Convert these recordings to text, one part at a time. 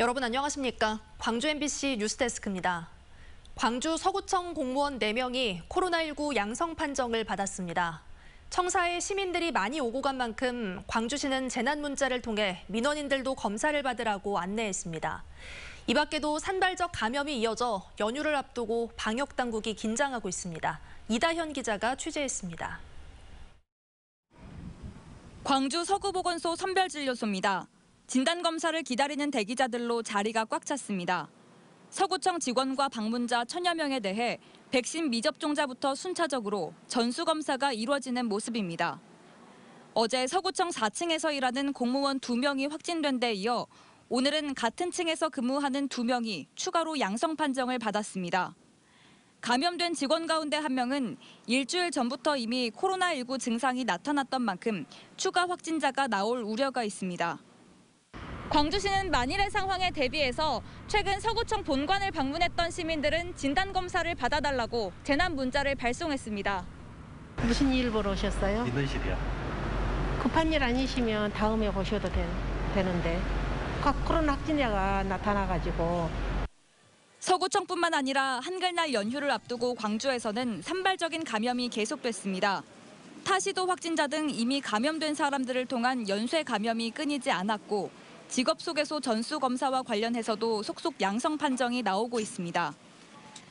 여러분 안녕하십니까? 광주 MBC 뉴스데스크입니다. 광주 서구청 공무원 4명이 코로나19 양성 판정을 받았습니다. 청사에 시민들이 많이 오고 간 만큼 광주시는 재난 문자를 통해 민원인들도 검사를 받으라고 안내했습니다. 이 밖에도 산발적 감염이 이어져 연휴를 앞두고 방역 당국이 긴장하고 있습니다. 이다현 기자가 취재했습니다. 광주 서구보건소 선별진료소입니다. 진단검사를 기다리는 대기자들로 자리가 꽉 찼습니다. 서구청 직원과 방문자 1000여 명에 대해 백신 미접종자부터 순차적으로 전수검사가 이루어지는 모습입니다. 어제 서구청 4층에서 일하는 공무원 2명이 확진된 데 이어 오늘은 같은 층에서 근무하는 2명이 추가로 양성 판정을 받았습니다. 감염된 직원 가운데 1명은 일주일 전부터 이미 코로나19 증상이 나타났던 만큼 추가 확진자가 나올 우려가 있습니다. 광주시는 만일의 상황에 대비해서 최근 서구청 본관을 방문했던 시민들은 진단검사를 받아달라고 재난 문자를 발송했습니다. 무슨 일 보러 오셨어요? 민원실이요. 급한 일 아니시면 다음에 보셔도 되는데 코로나 확진자가 나타나가지고. 서구청뿐만 아니라 한글날 연휴를 앞두고 광주에서는 산발적인 감염이 계속됐습니다. 타시도 확진자 등 이미 감염된 사람들을 통한 연쇄 감염이 끊이지 않았고 직업소개소 전수검사와 관련해서도 속속 양성 판정이 나오고 있습니다.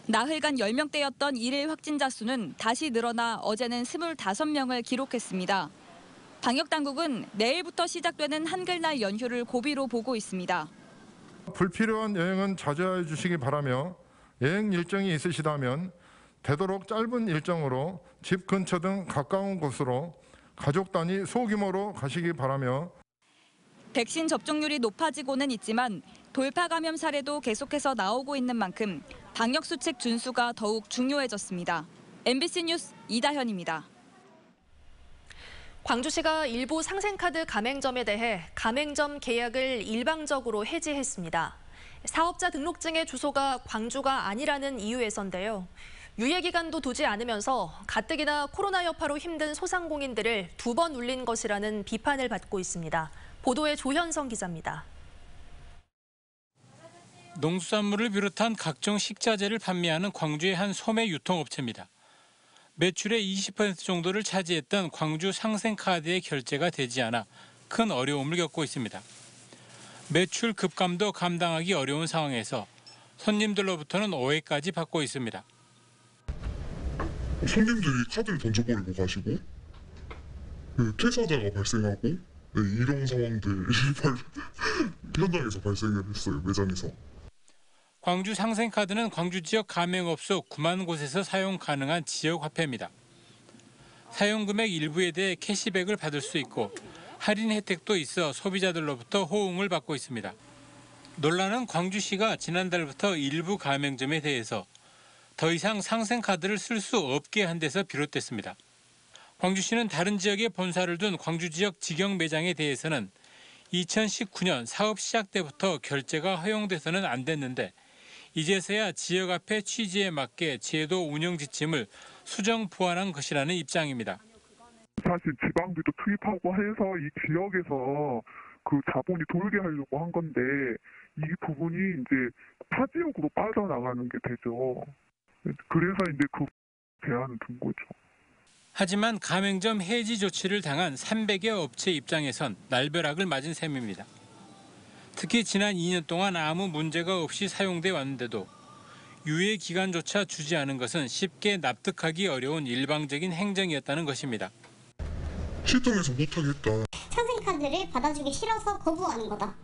나흘간 10명대였던 일일 확진자 수는 다시 늘어나 어제는 25명을 기록했습니다. 방역당국은 내일부터 시작되는 한글날 연휴를 고비로 보고 있습니다. 불필요한 여행은 자제해 주시기 바라며 여행 일정이 있으시다면 되도록 짧은 일정으로 집 근처 등 가까운 곳으로 가족 단위 소규모로 가시기 바라며 백신 접종률이 높아지고는 있지만 돌파 감염 사례도 계속해서 나오고 있는 만큼 방역 수칙 준수가 더욱 중요해졌습니다. MBC 뉴스 이다현입니다. 광주시가 일부 상생카드 가맹점에 대해 가맹점 계약을 일방적으로 해지했습니다. 사업자 등록증의 주소가 광주가 아니라는 이유에서인데요. 유예기간도 두지 않으면서 가뜩이나 코로나 여파로 힘든 소상공인들을 2번 울린 것이라는 비판을 받고 있습니다. 보도에 조현성 기자입니다. 농수산물을 비롯한 각종 식자재를 판매하는 광주의 한 소매 유통업체입니다. 매출의 20% 정도를 차지했던 광주 상생카드의 결제가 되지 않아 큰 어려움을 겪고 있습니다. 매출 급감도 감당하기 어려운 상황에서 손님들로부터는 오해까지 받고 있습니다. 손님들이 카드를 던져버리고 가시고 퇴사자가 발생하고 이런 상황들이 현장에서 발생을 했어요, 매장에서. 광주 상생카드는 광주 지역 가맹업소 9만 곳에서 사용 가능한 지역 화폐입니다. 사용 금액 일부에 대해 캐시백을 받을 수 있고 할인 혜택도 있어 소비자들로부터 호응을 받고 있습니다. 논란은 광주시가 지난달부터 일부 가맹점에 대해서 더 이상 상생카드를 쓸 수 없게 한 데서 비롯됐습니다. 광주시는 다른 지역에 본사를 둔 광주 지역 직영 매장에 대해서는 2019년 사업 시작 때부터 결제가 허용돼서는 안 됐는데 이제서야 지역화폐 취지에 맞게 제도 운영 지침을 수정 보완한 것이라는 입장입니다. 사실 지방비도 투입하고 해서 이 지역에서 그 자본이 돌게 하려고 한 건데 이 부분이 이제 타 지역으로 빠져나가는 게 되죠. 그래서 이제 그 대안을 둔 거죠. 하지만 가맹점 해지 조치를 당한 300여 업체 입장에선 날벼락을 맞은 셈입니다. 특히 지난 2년 동안 아무 문제가 없이 사용돼 왔는데도 유예 기간조차 주지 않은 것은 쉽게 납득하기 어려운 일방적인 행정이었다는 것입니다. 시청에서 못하겠다. 상생카드를 받아주기 싫어서 거부하는 거다.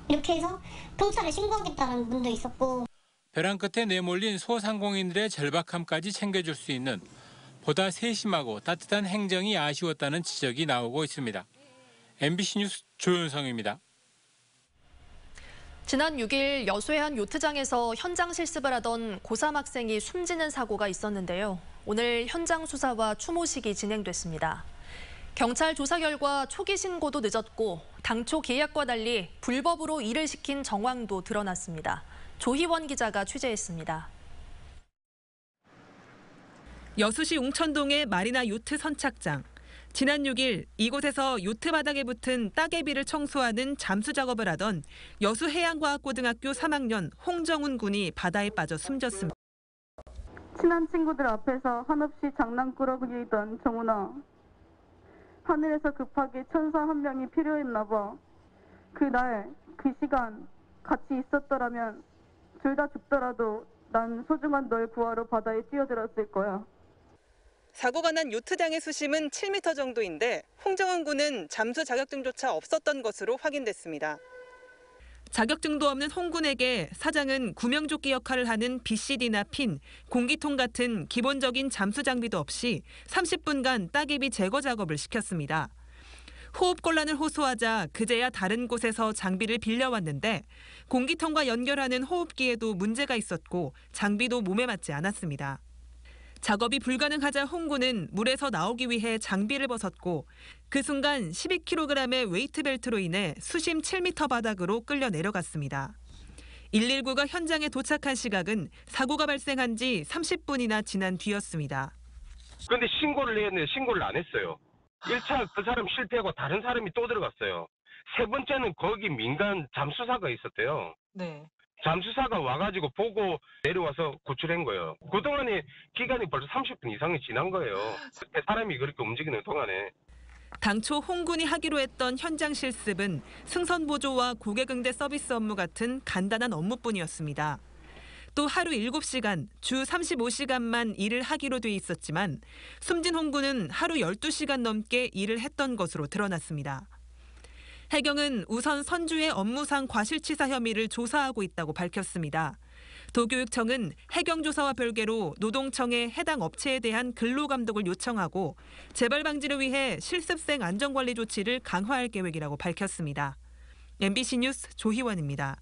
이렇게 해서 경찰에 신고하겠다는 분도 있었고. 벼랑 끝에 내몰린 소상공인들의 절박함까지 챙겨줄 수 있는 보다 세심하고 따뜻한 행정이 아쉬웠다는 지적이 나오고 있습니다. MBC 뉴스 조현성입니다. 지난 6일 여수의 한 요트장에서 현장 실습을 하던 고3 학생이 숨지는 사고가 있었는데요. 오늘 현장 수사와 추모식이 진행됐습니다. 경찰 조사 결과 초기 신고도 늦었고 당초 계약과 달리 불법으로 일을 시킨 정황도 드러났습니다. 조희원 기자가 취재했습니다. 여수시 웅천동의 마리나 요트 선착장. 지난 6일 이곳에서 요트 바닥에 붙은 따개비를 청소하는 잠수 작업을 하던 여수해양과학고등학교 3학년 홍정훈 군이 바다에 빠져 숨졌습니다. 친한 친구들 앞에서 한없이 장난꾸러기이던 정훈아. 하늘에서 급하게 천사 한 명이 필요했나 봐. 그날, 그 시간 같이 있었더라면 둘 다 죽더라도 난 소중한 널 구하러 바다에 뛰어들었을 거야. 사고가 난 요트장의 수심은 7m 정도인데 홍정훈 군은 잠수 자격증조차 없었던 것으로 확인됐습니다. 자격증도 없는 홍 군에게 사장은 구명조끼 역할을 하는 BCD나 핀, 공기통 같은 기본적인 잠수 장비도 없이 30분간 따개비 제거 작업을 시켰습니다. 호흡곤란을 호소하자 그제야 다른 곳에서 장비를 빌려왔는데 공기통과 연결하는 호흡기에도 문제가 있었고 장비도 몸에 맞지 않았습니다. 작업이 불가능하자 홍 군은 물에서 나오기 위해 장비를 벗었고 그 순간 12kg의 웨이트벨트로 인해 수심 7m 바닥으로 끌려 내려갔습니다. 119가 현장에 도착한 시각은 사고가 발생한 지 30분이나 지난 뒤였습니다. 그런데 신고를 해야 했는데 신고를 안 했어요. 1차 그 사람 실패하고 다른 사람이 또 들어갔어요. 세 번째는 거기 민간 잠수사가 있었대요. 네. 잠수사가 와가지고 보고 내려와서 구출한 거예요. 그동안에 기간이 벌써 30분 이상이 지난 거예요. 사람이 그렇게 움직이는 동안에. 당초 홍 군이 하기로 했던 현장 실습은 승선 보조와 고객 응대 서비스 업무 같은 간단한 업무뿐이었습니다. 또 하루 7시간, 주 35시간만 일을 하기로 돼 있었지만 숨진 홍 군은 하루 12시간 넘게 일을 했던 것으로 드러났습니다. 해경은 우선 선주의 업무상 과실치사 혐의를 조사하고 있다고 밝혔습니다. 도교육청은 해경 조사와 별개로 노동청에 해당 업체에 대한 근로감독을 요청하고 재발 방지를 위해 실습생 안전관리 조치를 강화할 계획이라고 밝혔습니다. MBC 뉴스 조희원입니다.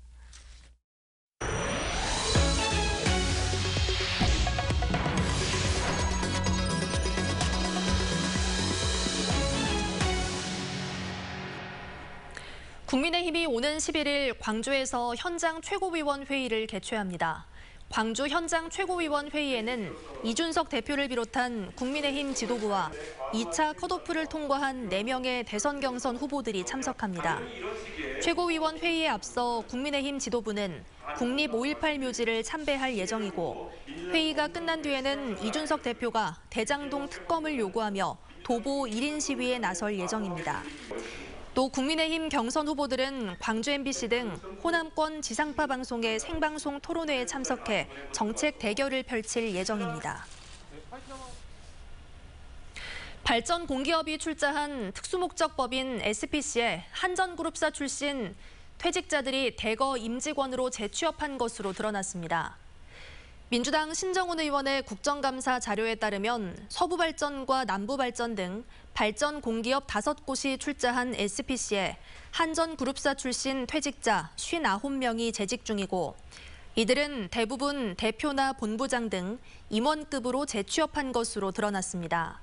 국민의힘이 오는 11일 광주에서 현장 최고위원 회의를 개최합니다. 광주 현장 최고위원 회의에는 이준석 대표를 비롯한 국민의힘 지도부와 2차 컷오프를 통과한 4명의 대선 경선 후보들이 참석합니다. 최고위원 회의에 앞서 국민의힘 지도부는 국립 5.18 묘지를 참배할 예정이고 회의가 끝난 뒤에는 이준석 대표가 대장동 특검을 요구하며 도보 1인 시위에 나설 예정입니다. 또 국민의힘 경선 후보들은 광주 MBC 등 호남권 지상파 방송의 생방송 토론회에 참석해 정책 대결을 펼칠 예정입니다. 발전 공기업이 출자한 특수목적법인 SPC에 한전그룹사 출신 퇴직자들이 대거 임직원으로 재취업한 것으로 드러났습니다. 민주당 신정훈 의원의 국정감사 자료에 따르면 서부발전과 남부발전 등 발전 공기업 5곳이 출자한 SPC에 한전그룹사 출신 퇴직자 59명이 재직 중이고 이들은 대부분 대표나 본부장 등 임원급으로 재취업한 것으로 드러났습니다.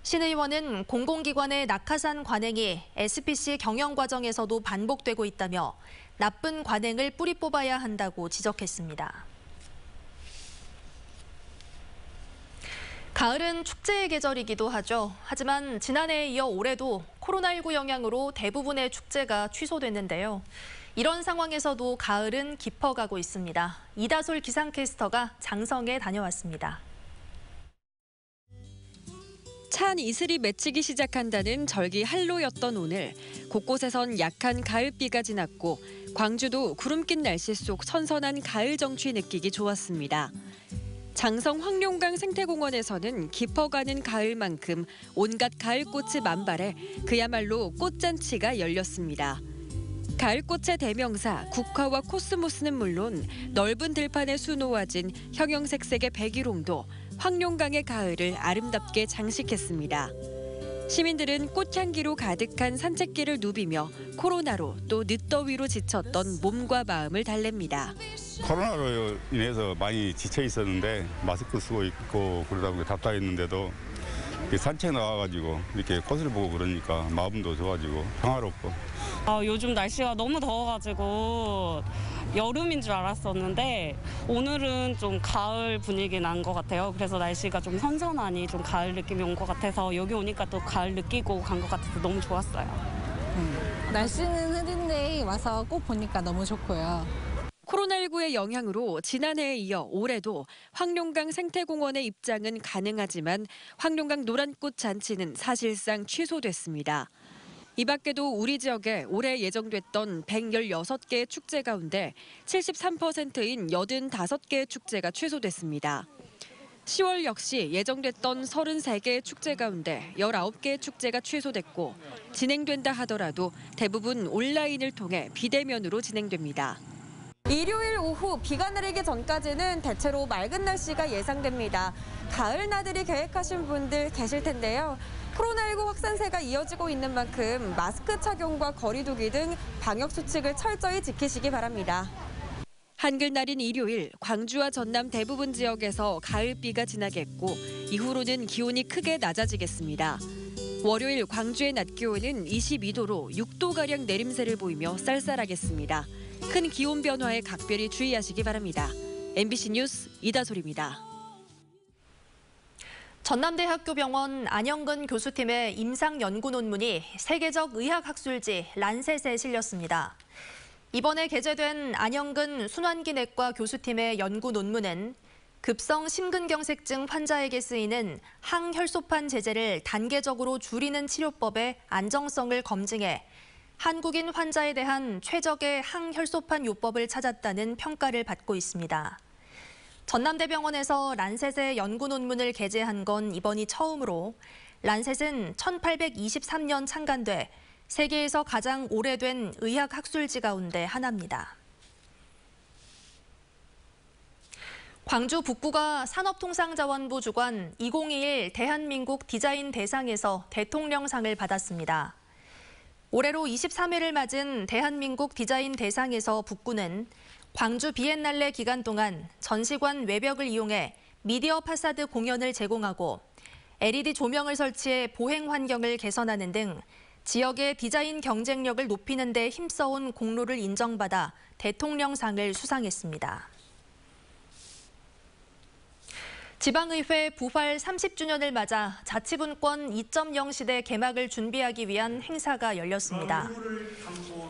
신 의원은 공공기관의 낙하산 관행이 SPC 경영 과정에서도 반복되고 있다며 나쁜 관행을 뿌리 뽑아야 한다고 지적했습니다. 가을은 축제의 계절이기도 하죠. 하지만 지난해에 이어 올해도 코로나19 영향으로 대부분의 축제가 취소됐는데요. 이런 상황에서도 가을은 깊어가고 있습니다. 이다솔 기상캐스터가 장성에 다녀왔습니다. 찬 이슬이 맺히기 시작한다는 절기 한로였던 오늘, 곳곳에선 약한 가을비가 지났고 광주도 구름 낀 날씨 속 선선한 가을 정취 느끼기 좋았습니다. 장성 황룡강 생태공원에서는 깊어가는 가을만큼 온갖 가을꽃이 만발해 그야말로 꽃잔치가 열렸습니다. 가을꽃의 대명사 국화와 코스모스는 물론 넓은 들판에 수놓아진 형형색색의 백일홍도 황룡강의 가을을 아름답게 장식했습니다. 시민들은 꽃향기로 가득한 산책길을 누비며 코로나로 또 늦더위로 지쳤던 몸과 마음을 달랩니다. 코로나로 인해서 많이 지쳐 있었는데 마스크 쓰고 있고 그러다 보니 답답했는데도 산책 나와가지고 이렇게 꽃을 보고 그러니까 마음도 좋아지고 평화롭고 요즘 날씨가 너무 더워가지고 여름인 줄 알았었는데 오늘은 좀 가을 분위기 난 것 같아요. 그래서 날씨가 좀 선선하니 좀 가을 느낌이 온 것 같아서 여기 오니까 또 가을 느끼고 간 것 같아서 너무 좋았어요. 날씨는 흐린데 와서 꼭 보니까 너무 좋고요. 코로나19의 영향으로 지난해에 이어 올해도 황룡강 생태공원의 입장은 가능하지만 황룡강 노란꽃 잔치는 사실상 취소됐습니다. 이 밖에도 우리 지역에 올해 예정됐던 116개의 축제 가운데 73%인 85개의 축제가 취소됐습니다. 10월 역시 예정됐던 33개의 축제 가운데 19개의 축제가 취소됐고 진행된다 하더라도 대부분 온라인을 통해 비대면으로 진행됩니다. 일요일 오후 비가 내리기 전까지는 대체로 맑은 날씨가 예상됩니다. 가을 나들이 계획하신 분들 계실 텐데요. 코로나19 확산세가 이어지고 있는 만큼 마스크 착용과 거리 두기 등 방역 수칙을 철저히 지키시기 바랍니다. 한글날인 일요일 광주와 전남 대부분 지역에서 가을비가 지나겠고 이후로는 기온이 크게 낮아지겠습니다. 월요일 광주의 낮 기온은 22도로 6도가량 내림세를 보이며 쌀쌀하겠습니다. 큰 기온 변화에 각별히 주의하시기 바랍니다. MBC 뉴스 이다솔입니다. 전남대학교병원 안영근 교수팀의 임상 연구 논문이 세계적 의학학술지 란셋에 실렸습니다. 이번에 게재된 안영근 순환기내과 교수팀의 연구 논문은 급성 심근경색증 환자에게 쓰이는 항혈소판 제제를 단계적으로 줄이는 치료법의 안정성을 검증해 한국인 환자에 대한 최적의 항혈소판 요법을 찾았다는 평가를 받고 있습니다. 전남대병원에서 란셋의 연구 논문을 게재한 건 이번이 처음으로 란셋은 1823년 창간돼 세계에서 가장 오래된 의학학술지 가운데 하나입니다. 광주 북구가 산업통상자원부 주관 2021 대한민국 디자인 대상에서 대통령상을 받았습니다. 올해로 23회를 맞은 대한민국 디자인 대상에서 북구는 광주 비엔날레 기간 동안 전시관 외벽을 이용해 미디어 파사드 공연을 제공하고 LED 조명을 설치해 보행 환경을 개선하는 등 지역의 디자인 경쟁력을 높이는 데 힘써온 공로를 인정받아 대통령상을 수상했습니다. 지방의회 부활 30주년을 맞아 자치분권 2.0 시대 개막을 준비하기 위한 행사가 열렸습니다.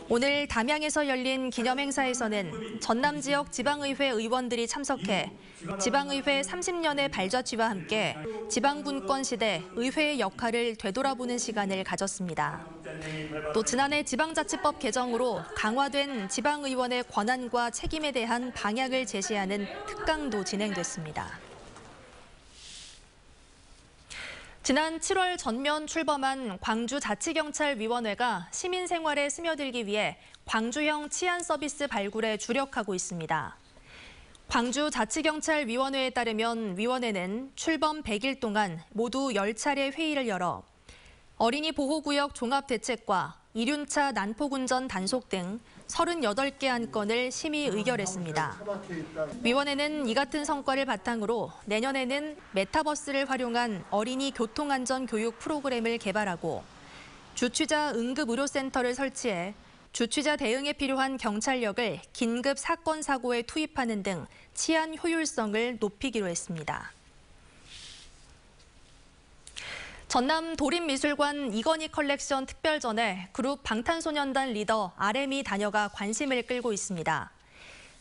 오늘 담양에서 열린 기념행사에서는 전남 지역 지방의회 의원들이 참석해 지방의회 30년의 발자취와 함께 지방분권 시대 의회의 역할을 되돌아보는 시간을 가졌습니다. 또 지난해 지방자치법 개정으로 강화된 지방의원의 권한과 책임에 대한 방향을 제시하는 특강도 진행됐습니다. 지난 7월 전면 출범한 광주자치경찰위원회가 시민생활에 스며들기 위해 광주형 치안서비스 발굴에 주력하고 있습니다. 광주자치경찰위원회에 따르면 위원회는 출범 100일 동안 모두 10차례 회의를 열어 어린이 보호구역 종합대책과 이륜차 난폭운전 단속 등 38개 안건을 심의 의결했습니다. 위원회는 이 같은 성과를 바탕으로 내년에는 메타버스를 활용한 어린이 교통안전 교육 프로그램을 개발하고 주취자 응급의료센터를 설치해 주취자 대응에 필요한 경찰력을 긴급 사건 사고에 투입하는 등 치안 효율성을 높이기로 했습니다. 전남 도림미술관 이건희 컬렉션 특별전에 그룹 방탄소년단 리더 RM이 다녀가 관심을 끌고 있습니다.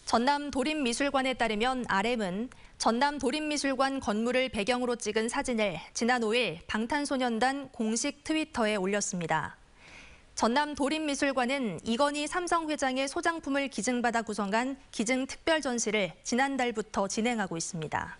전남 도림미술관에 따르면 RM은 전남 도림미술관 건물을 배경으로 찍은 사진을 지난 5일 방탄소년단 공식 트위터에 올렸습니다. 전남 도림미술관은 이건희 삼성 회장의 소장품을 기증받아 구성한 기증 특별 전시를 지난달부터 진행하고 있습니다.